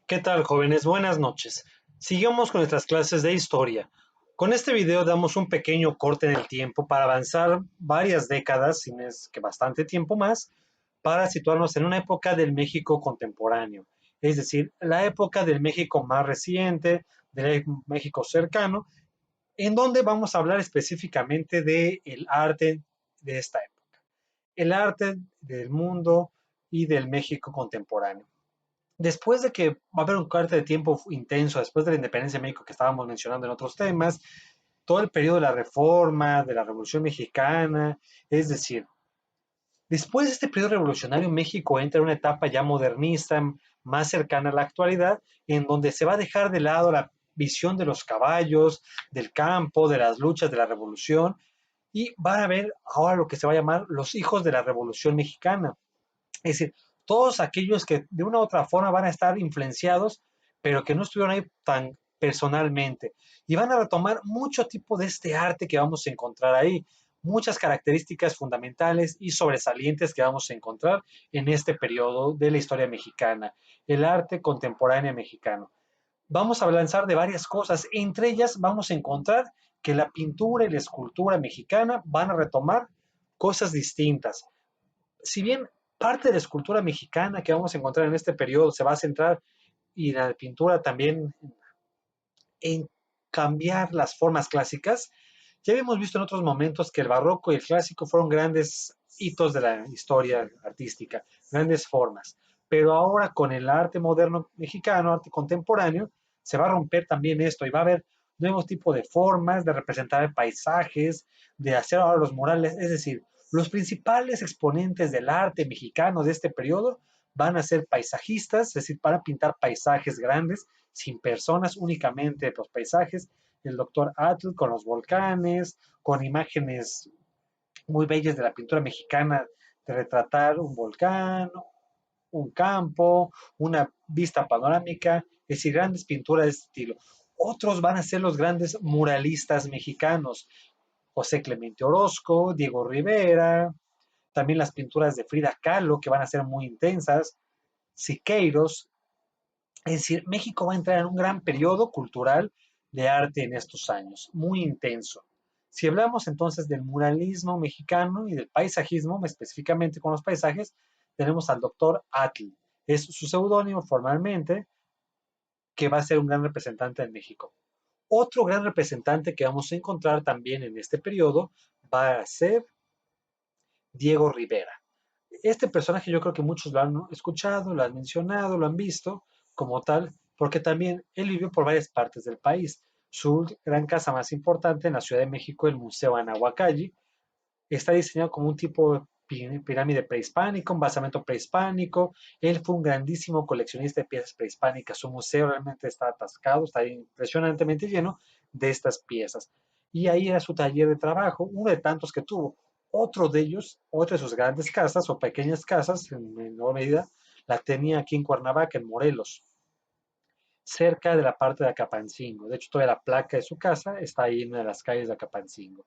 ¿Qué tal, jóvenes? Buenas noches. Sigamos con nuestras clases de historia. Con este video damos un pequeño corte en el tiempo para avanzar varias décadas, si no es que bastante tiempo más, para situarnos en una época del México contemporáneo, es decir, la época del México más reciente, del México cercano, en donde vamos a hablar específicamente del arte de esta época, el arte del mundo y del México contemporáneo. Después de que va a haber un corte de tiempo intenso, después de la independencia de México que estábamos mencionando en otros temas, todo el periodo de la Reforma, de la Revolución Mexicana, es decir, después de este periodo revolucionario, México entra en una etapa ya modernista, más cercana a la actualidad, en donde se va a dejar de lado la visión de los caballos, del campo, de las luchas de la revolución, y van a ver ahora lo que se va a llamar los hijos de la Revolución Mexicana. Es decir, todos aquellos que de una u otra forma van a estar influenciados, pero que no estuvieron ahí tan personalmente. Y van a retomar mucho tipo de este arte que vamos a encontrar ahí, muchas características fundamentales y sobresalientes que vamos a encontrar en este periodo de la historia mexicana, el arte contemporáneo mexicano. Vamos a lanzar de varias cosas, entre ellas vamos a encontrar que la pintura y la escultura mexicana van a retomar cosas distintas. Si bien parte de la escultura mexicana que vamos a encontrar en este periodo se va a centrar y la pintura también en cambiar las formas clásicas, ya habíamos visto en otros momentos que el barroco y el clásico fueron grandes hitos de la historia artística, grandes formas. Pero ahora con el arte moderno mexicano, arte contemporáneo, se va a romper también esto y va a haber nuevos tipos de formas de representar paisajes, de hacer ahora los murales, es decir, los principales exponentes del arte mexicano de este periodo van a ser paisajistas, es decir, para pintar paisajes grandes, sin personas, únicamente los paisajes. El doctor Atl con los volcanes, con imágenes muy bellas de la pintura mexicana, de retratar un volcán, un campo, una vista panorámica, es decir, grandes pinturas de este estilo. Otros van a ser los grandes muralistas mexicanos, José Clemente Orozco, Diego Rivera, también las pinturas de Frida Kahlo, que van a ser muy intensas, Siqueiros. Es decir, México va a entrar en un gran periodo cultural de arte en estos años, muy intenso. Si hablamos entonces del muralismo mexicano y del paisajismo, específicamente con los paisajes, tenemos al doctor Atl. Es su seudónimo formalmente, que va a ser un gran representante en México. Otro gran representante que vamos a encontrar también en este periodo va a ser Diego Rivera. Este personaje yo creo que muchos lo han escuchado, lo han mencionado, lo han visto como tal, porque también él vivió por varias partes del país. Su gran casa más importante en la Ciudad de México, el Museo Anahuacalli, está diseñado como un tipo de pirámide prehispánica, un basamento prehispánico. Él fue un grandísimo coleccionista de piezas prehispánicas. Su museo realmente está atascado, está impresionantemente lleno de estas piezas. Y ahí era su taller de trabajo, uno de tantos que tuvo. Otro de ellos, otra de sus grandes casas o pequeñas casas, en menor medida, la tenía aquí en Cuernavaca, en Morelos, cerca de la parte de Acapancingo. De hecho, toda la placa de su casa está ahí en una de las calles de Acapancingo.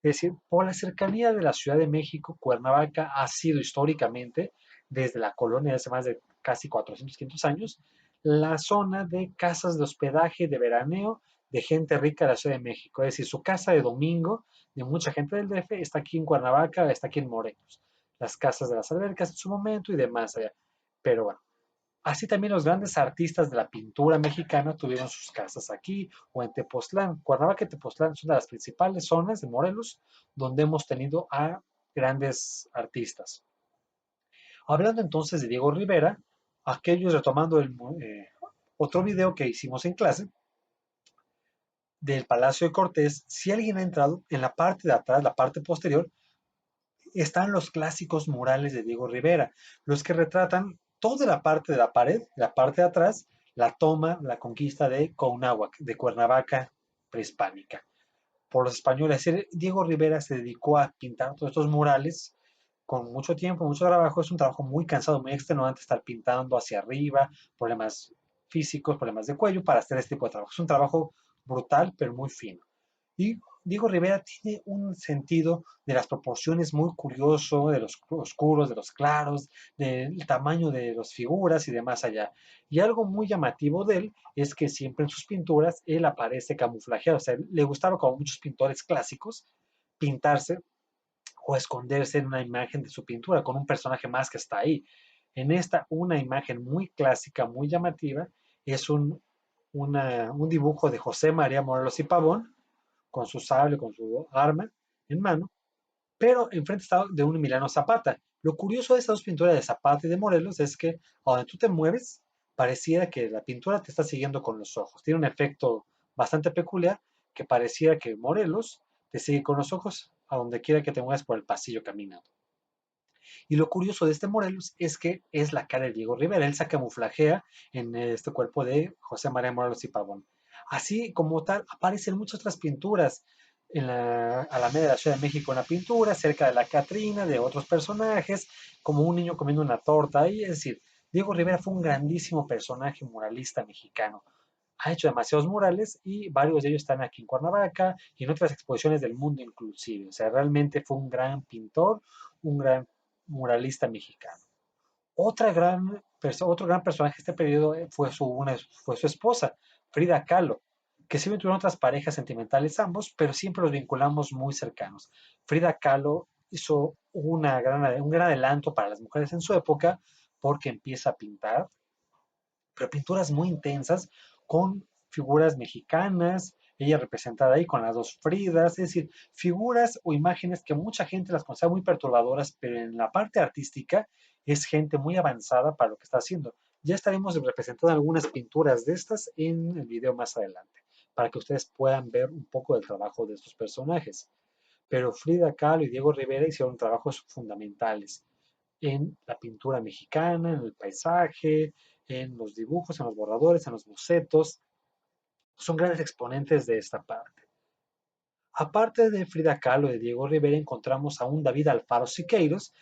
Es decir, por la cercanía de la Ciudad de México, Cuernavaca ha sido históricamente, desde la colonia de hace más de casi 400, 500 años, la zona de casas de hospedaje, de veraneo, de gente rica de la Ciudad de México. Es decir, su casa de domingo de mucha gente del DF está aquí en Cuernavaca, está aquí en Morelos. Las casas de las albercas en su momento y demás allá. Pero bueno, así también los grandes artistas de la pintura mexicana tuvieron sus casas aquí o en Tepoztlán. Cuernavaca y Tepoztlán son de las principales zonas de Morelos donde hemos tenido a grandes artistas. Hablando entonces de Diego Rivera, aquellos retomando otro video que hicimos en clase del Palacio de Cortés, si alguien ha entrado en la parte de atrás, la parte posterior, están los clásicos murales de Diego Rivera, los que retratan toda la parte de la pared, la parte de atrás, la toma, la conquista de Counáhuac, de Cuernavaca prehispánica, por los españoles. Es decir, Diego Rivera se dedicó a pintar todos estos murales con mucho tiempo, mucho trabajo. Es un trabajo muy cansado, muy extenuante estar pintando hacia arriba, problemas físicos, problemas de cuello para hacer este tipo de trabajo. Es un trabajo brutal, pero muy fino. Y Diego Rivera tiene un sentido de las proporciones muy curioso, de los oscuros, de los claros, del tamaño de las figuras y de más allá. Y algo muy llamativo de él es que siempre en sus pinturas él aparece camuflajeado. O sea, le gustaba, como muchos pintores clásicos, pintarse o esconderse en una imagen de su pintura con un personaje más que está ahí. En esta, una imagen muy clásica, muy llamativa, es un dibujo de José María Morelos y Pavón, con su sable, con su arma en mano, pero enfrente está de un Emiliano Zapata. Lo curioso de estas dos pinturas de Zapata y de Morelos es que a donde tú te mueves, pareciera que la pintura te está siguiendo con los ojos. Tiene un efecto bastante peculiar que pareciera que Morelos te sigue con los ojos a donde quiera que te muevas por el pasillo caminando. Y lo curioso de este Morelos es que es la cara de Diego Rivera. Él se camuflajea en este cuerpo de José María Morelos y Pavón. Así como tal, aparecen muchas otras pinturas en la Alameda de la Ciudad de México, en la pintura, cerca de la Catrina, de otros personajes, como un niño comiendo una torta ahí. Es decir, Diego Rivera fue un grandísimo personaje muralista mexicano. Ha hecho demasiados murales y varios de ellos están aquí en Cuernavaca y en otras exposiciones del mundo inclusive. O sea, realmente fue un gran pintor, un gran muralista mexicano. Otro gran personaje de este periodo fue su esposa, Frida Kahlo, que sí tuvieron otras parejas sentimentales ambos, pero siempre los vinculamos muy cercanos. Frida Kahlo hizo un gran adelanto para las mujeres en su época porque empieza a pintar, pero pinturas muy intensas con figuras mexicanas, ella representada ahí con las dos Fridas, es decir, figuras o imágenes que mucha gente las considera muy perturbadoras, pero en la parte artística es gente muy avanzada para lo que está haciendo. Ya estaremos representando algunas pinturas de estas en el video más adelante, para que ustedes puedan ver un poco del trabajo de estos personajes. Pero Frida Kahlo y Diego Rivera hicieron trabajos fundamentales en la pintura mexicana, en el paisaje, en los dibujos, en los borradores, en los bocetos. Son grandes exponentes de esta parte. Aparte de Frida Kahlo y de Diego Rivera, encontramos a un David Alfaro Siqueiros,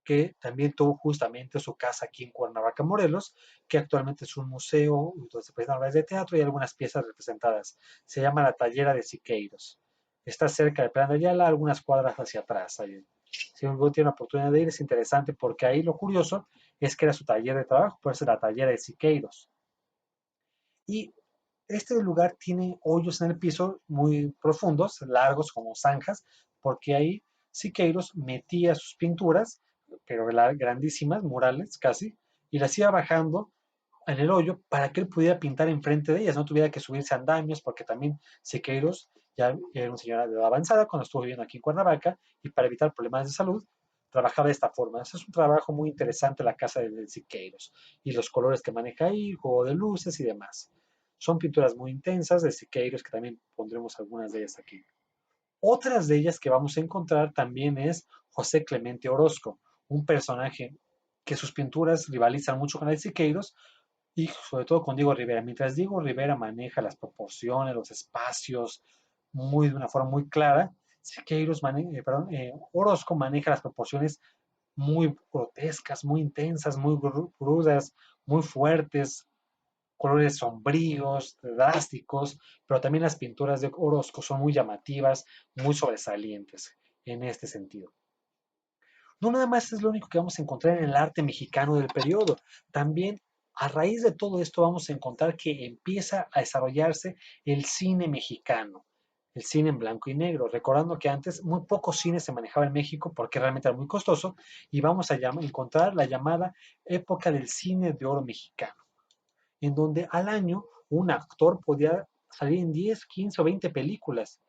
que también tuvo justamente su casa aquí en Cuernavaca, Morelos, que actualmente es un museo donde se presentan obras de teatro y algunas piezas representadas. Se llama La Tallera de Siqueiros. Está cerca de Plan de Ayala, algunas cuadras hacia atrás. Ahí. Si uno tiene la oportunidad de ir, es interesante porque ahí lo curioso es que era su taller de trabajo, por eso es la Tallera de Siqueiros. Y este lugar tiene hoyos en el piso muy profundos, largos como zanjas, porque ahí Siqueiros metía sus pinturas, pero grandísimas, murales casi, y las iba bajando en el hoyo para que él pudiera pintar enfrente de ellas, no tuviera que subirse a andamios, porque también Siqueiros ya era un señor de edad avanzada cuando estuvo viviendo aquí en Cuernavaca, y para evitar problemas de salud, trabajaba de esta forma. Ese es un trabajo muy interesante la casa de Siqueiros, y los colores que maneja ahí, juego de luces y demás. Son pinturas muy intensas de Siqueiros, que también pondremos algunas de ellas aquí. Otras de ellas que vamos a encontrar también es José Clemente Orozco, un personaje que sus pinturas rivalizan mucho con el de Siqueiros y sobre todo con Diego Rivera. Mientras Diego Rivera maneja las proporciones, los espacios de una forma muy clara, Orozco maneja las proporciones muy grotescas, muy intensas, muy crudas, muy fuertes, colores sombríos, drásticos, pero también las pinturas de Orozco son muy llamativas, muy sobresalientes en este sentido. No nada más es lo único que vamos a encontrar en el arte mexicano del periodo, también a raíz de todo esto vamos a encontrar que empieza a desarrollarse el cine mexicano, el cine en blanco y negro, recordando que antes muy poco cine se manejaba en México porque realmente era muy costoso y vamos a encontrar la llamada época del cine de oro mexicano en donde al año un actor podía salir en 10, 15 o 20 películas.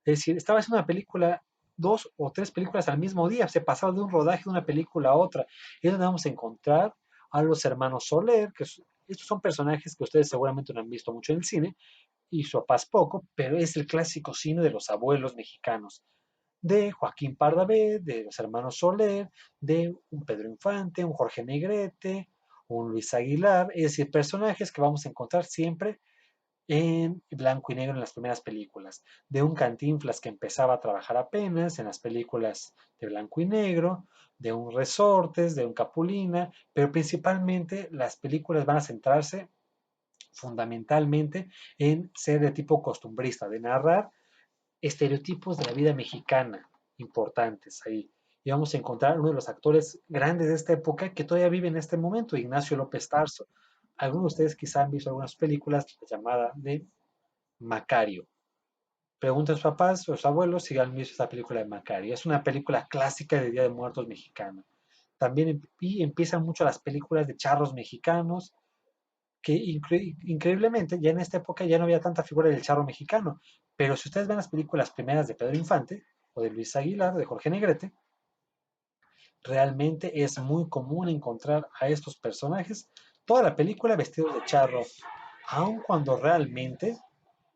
Es decir, estaba haciendo una película, dos o tres películas al mismo día, se pasaba de un rodaje de una película a otra. Es donde vamos a encontrar a los hermanos Soler, estos son personajes que ustedes seguramente no han visto mucho en el cine, y su papás poco, pero es el clásico cine de los abuelos mexicanos, de Joaquín Pardavé, de los hermanos Soler, de un Pedro Infante, un Jorge Negrete, un Luis Aguilar, es decir, personajes que vamos a encontrar siempre en blanco y negro en las primeras películas, de un Cantinflas que empezaba a trabajar apenas en las películas de blanco y negro, de un Resortes, de un Capulina, pero principalmente las películas van a centrarse fundamentalmente en ser de tipo costumbrista, de narrar estereotipos de la vida mexicana importantes ahí. Y vamos a encontrar uno de los actores grandes de esta época que todavía vive en este momento, Ignacio López Tarso. Algunos de ustedes quizá han visto algunas películas llamadas de Macario. Pregunten a sus papás o a sus abuelos si han visto esta película de Macario. Es una película clásica de Día de Muertos mexicana. También y empiezan mucho las películas de charros mexicanos, que increíblemente ya en esta época ya no había tanta figura del charro mexicano. Pero si ustedes ven las películas primeras de Pedro Infante o de Luis Aguilar, de Jorge Negrete, realmente es muy común encontrar a estos personajes toda la película vestidos de charro, aun cuando realmente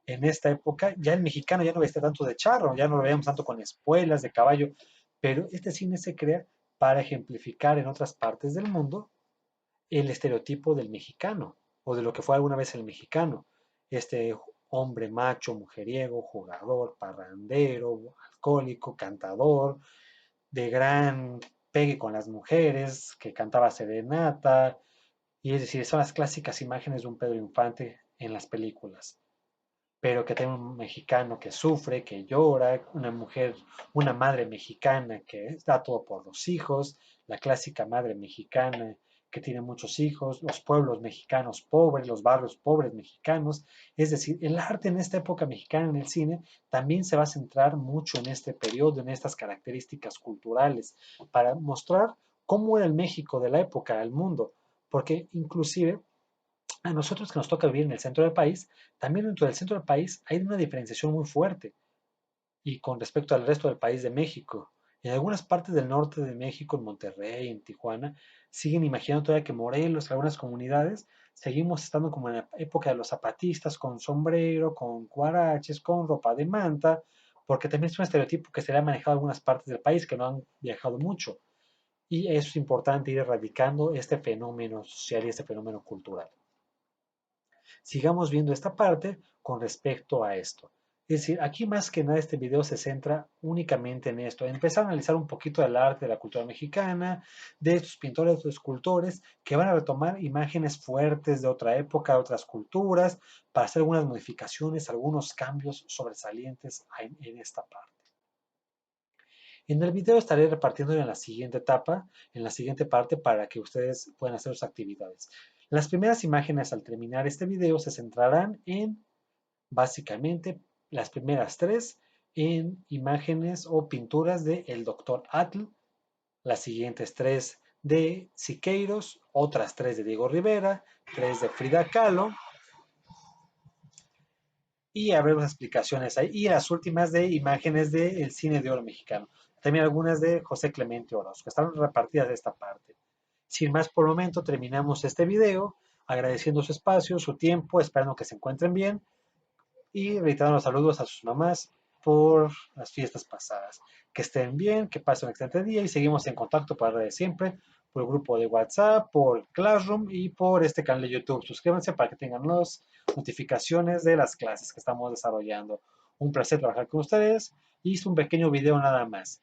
en esta época ya el mexicano ya no vestía tanto de charro, ya no lo veíamos tanto con espuelas de caballo, pero este cine se crea para ejemplificar en otras partes del mundo el estereotipo del mexicano o de lo que fue alguna vez el mexicano, este hombre macho, mujeriego, jugador, parrandero, alcohólico, cantador, de gran pegue con las mujeres, que cantaba serenata, y es decir, son las clásicas imágenes de un Pedro Infante en las películas, pero que tiene un mexicano que sufre, que llora, una mujer, una madre mexicana que da todo por los hijos, la clásica madre mexicana que tiene muchos hijos, los pueblos mexicanos pobres, los barrios pobres mexicanos. Es decir, el arte en esta época mexicana en el cine también se va a centrar mucho en este periodo, en estas características culturales, para mostrar cómo era el México de la época al mundo, porque inclusive a nosotros que nos toca vivir en el centro del país, también dentro del centro del país hay una diferenciación muy fuerte y con respecto al resto del país de México. En algunas partes del norte de México, en Monterrey, en Tijuana, siguen imaginando todavía que Morelos, algunas comunidades, seguimos estando como en la época de los zapatistas, con sombrero, con guaraches, con ropa de manta, porque también es un estereotipo que se le ha manejado en algunas partes del país que no han viajado mucho. Y eso es importante ir erradicando este fenómeno social y este fenómeno cultural. Sigamos viendo esta parte con respecto a esto. Es decir, aquí más que nada este video se centra únicamente en esto, en empezar a analizar un poquito del arte de la cultura mexicana, de estos pintores, de estos escultores, que van a retomar imágenes fuertes de otra época, de otras culturas, para hacer algunas modificaciones, algunos cambios sobresalientes en esta parte. En el video estaré repartiéndolo en la siguiente etapa, en la siguiente parte, para que ustedes puedan hacer sus actividades. Las primeras imágenes al terminar este video se centrarán en, básicamente, las primeras tres en imágenes o pinturas de el Dr. Atl, las siguientes tres de Siqueiros, otras tres de Diego Rivera, tres de Frida Kahlo, y habrá explicaciones ahí. Y las últimas de imágenes del cine de oro mexicano. También algunas de José Clemente Orozco. Están repartidas de esta parte. Sin más por el momento, terminamos este video agradeciendo su espacio, su tiempo, esperando que se encuentren bien y reiterando los saludos a sus mamás por las fiestas pasadas. Que estén bien, que pasen un excelente día y seguimos en contacto para de siempre por el grupo de WhatsApp, por Classroom y por este canal de YouTube. Suscríbanse para que tengan las notificaciones de las clases que estamos desarrollando. Un placer trabajar con ustedes. Hice un pequeño video nada más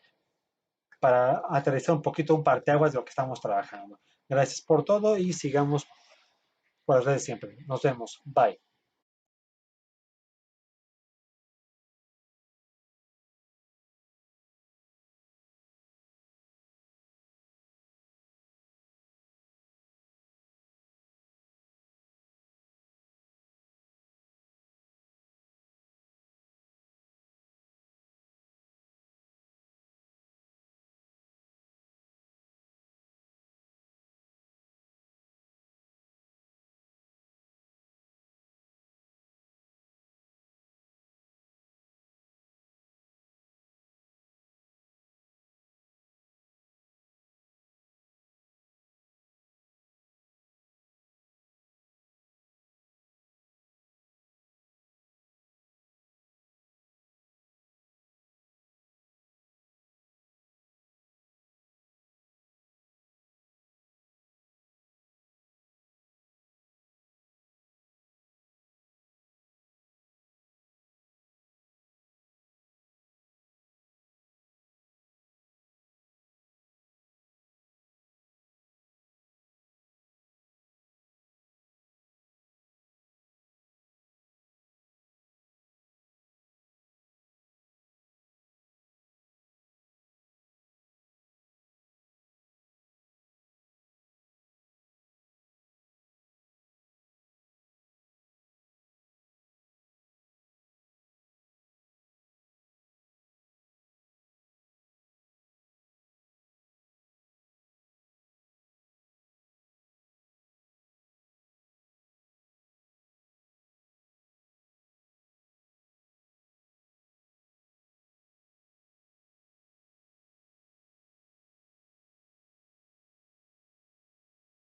para aterrizar un poquito un parteaguas de lo que estamos trabajando. Gracias por todo y sigamos por las redes siempre. Nos vemos. Bye.